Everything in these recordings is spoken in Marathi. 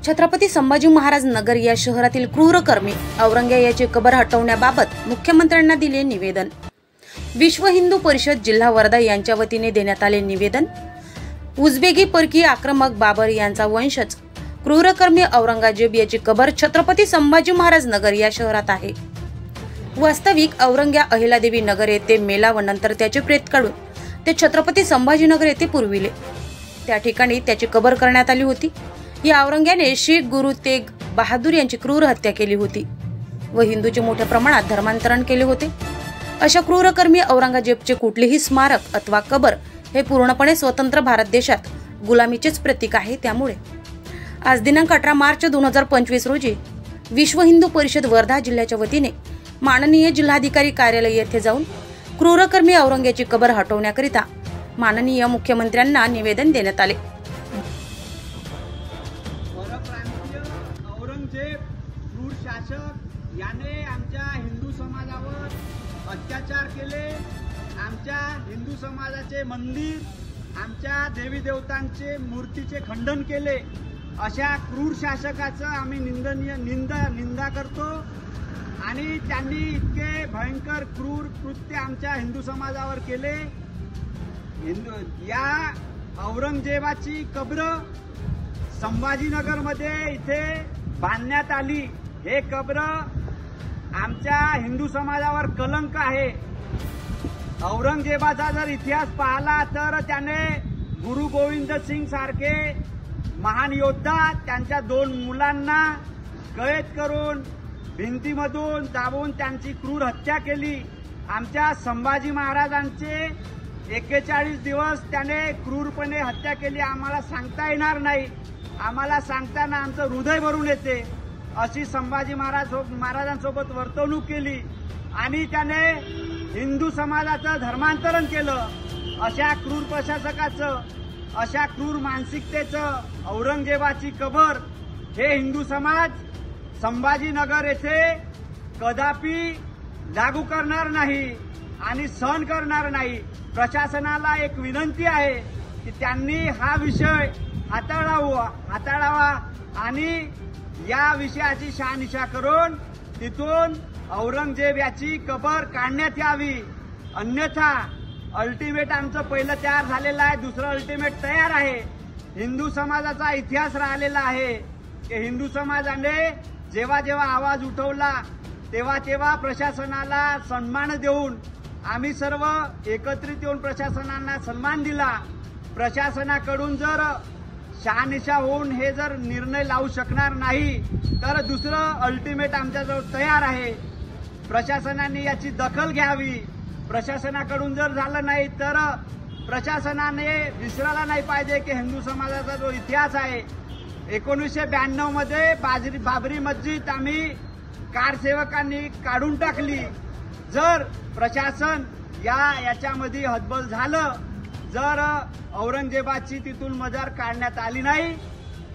छत्रपती संभाजी महाराज नगर या शहरातील क्रूरकर्मी औरंग्या याची कबर हटवण्याबाबत मुख्यमंत्र्यांना दिले निवेदन। विश्व हिंदू परिषद जिल्हा वर्धा यांच्या वतीने देण्यात आले निवेदन। उझबेकी परकीय आक्रमक बाबर यांचा वंशज क्रूरकर्मी औरंगजेब याची कबर छत्रपती संभाजी महाराज नगर या शहरात आहे। वास्तविक औरंग्या अहिल्यादेवी नगर येथे मेला व नंतर त्याचे प्रेत काढून ते छत्रपती संभाजीनगर येथे पुरविले। त्या ठिकाणी त्याची कबर करण्यात आली होती। या औरंग्याने शीख गुरु तेग बहादूर यांची क्रूर हत्या केली होती व हिंदूचे मोठ्या प्रमाणात धर्मांतरण केले होते। अशा क्रूरकर्मी औरंगजेबचे कुठलेही स्मारक अथवा कबर हे पूर्णपणे स्वतंत्र भारत देशात गुलामीचेच प्रतीक आहे। त्यामुळे आज दिनांक 18 मार्च 2025 रोजी विश्व हिंदू परिषद वर्धा जिल्ह्याच्या वतीने माननीय जिल्हाधिकारी कार्यालय येथे जाऊन क्रूरकर्मी औरंग्याची कबर हटवण्याकरिता माननीय मुख्यमंत्र्यांना निवेदन देण्यात आले। औरंगजेब क्रूर शासक याने आमच्या हिंदू समाजावर अत्याचार केले। आमच्या हिंदू समाजाचे मंदिर, आमच्या देवी देवतांचे मूर्तीचे खंडन केले। अशा क्रूर शासकाचं आम्ही निंदा करतो आणि त्यांनी इतके भयंकर क्रूर कृत्य आमच्या हिंदू समाजावर केले। या औरंगजेबाची कब्र संभाजीनगर मध्ये इथे बांधण्यात आली। हे कब्र आमच्या हिंदू समाजावर कलंक आहे। औरंगजेबाचा जर इतिहास पाहिला तर त्याने गुरु गोविंद सिंग सारखे महान योद्धा त्यांच्या 2 मुलांना कैद करून भिंतीमधून दाबून त्यांची क्रूर हत्या केली। आमच्या संभाजी महाराजांचे 41 दिवस त्याने क्रूरपणे हत्या केली। आम्हाला सांगता येणार नाही, आम्हाला सांगताना आमचं हृदय भरून येते। अशी संभाजी महाराजांसोबत वर्तणूक केली आणि त्याने हिंदू समाजाचं धर्मांतरण केलं। अशा क्रूर प्रशासकाचं, अशा क्रूर मानसिकतेचं औरंगजेबाची कबर हे हिंदू समाज संभाजीनगर येथे कदापि लागू करणार नाही आणि सहन करणार नाही। प्रशासनाला एक विनंती आहे की त्यांनी हा विषय हाताळावा आणि या विषयाची शहानिशा करून तिथून औरंगजेब याची कबर काढण्यात यावी। अन्यथा अल्टिमेट आमचं पहिलं तयार झालेलं आहे, दुसरं अल्टिमेट तयार आहे। हिंदू समाजाचा इतिहास राहिलेला आहे की हिंदू समाजाने जेव्हा जेव्हा आवाज उठवला तेव्हा प्रशासनाला सन्मान देऊन आम्ही सर्व एकत्रित येऊन प्रशासनाला सन्मान दिला। प्रशासनाकडून जर शहानिशा होऊन हे जर निर्णय लावू शकणार नाही तर दुसरं अल्टिमेट आमच्याजवळ तयार आहे। प्रशासनाने याची दखल घ्यावी। प्रशासनाकडून जर झालं नाही तर प्रशासनाने विसरायला नाही पाहिजे की हिंदू समाजाचा जो इतिहास आहे 1992 मध्ये बाबरी मस्जिद आम्ही कारसेवकांनी काढून टाकली। जर प्रशासन याच्यामध्ये हतबल झालं, जर औरंगजेबाची तिथून मजार काढण्यात आली नाही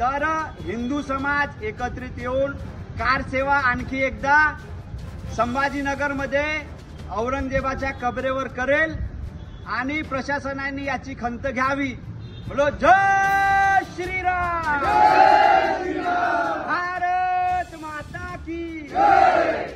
तर हिंदू समाज एकत्रित येऊन कारसेवा आणखी एकदा संभाजीनगरमध्ये औरंगजेबाच्या कबरेवर करेल आणि प्रशासनाने याची खंत घ्यावी। बोलो जय श्रीराम, भारत माता की जय।